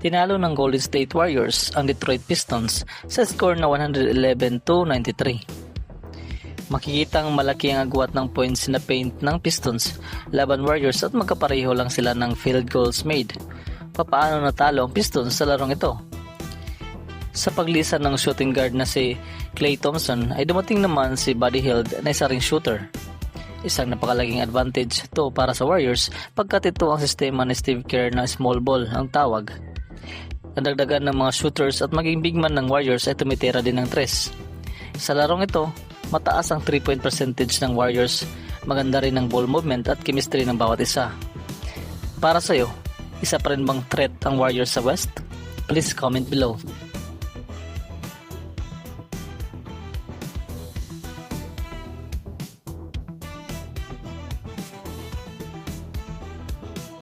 tinalo ng Golden State Warriors ang Detroit Pistons sa score na 111-93. Makikitang malaki ang agwat ng points na paint ng Pistons laban Warriors at magkapareho lang sila ng field goals made. Papaano natalo ang Pistons sa larong ito? Sa paglisan ng shooting guard na si Klay Thompson ay dumating naman si Buddy Hield na isa ring shooter. Isang napakalaking advantage to para sa Warriors pagkat ito ang sistema ni Steve Kerr na small ball ang tawag. Nadagdagan ng mga shooters at maging big man ng Warriors ay tumitira din ng tres. Sa larong ito, mataas ang 3-point percentage ng Warriors, maganda rin ang ball movement at chemistry ng bawat isa. Para sa'yo, isa pa rin bang threat ang Warriors sa West? Please comment below.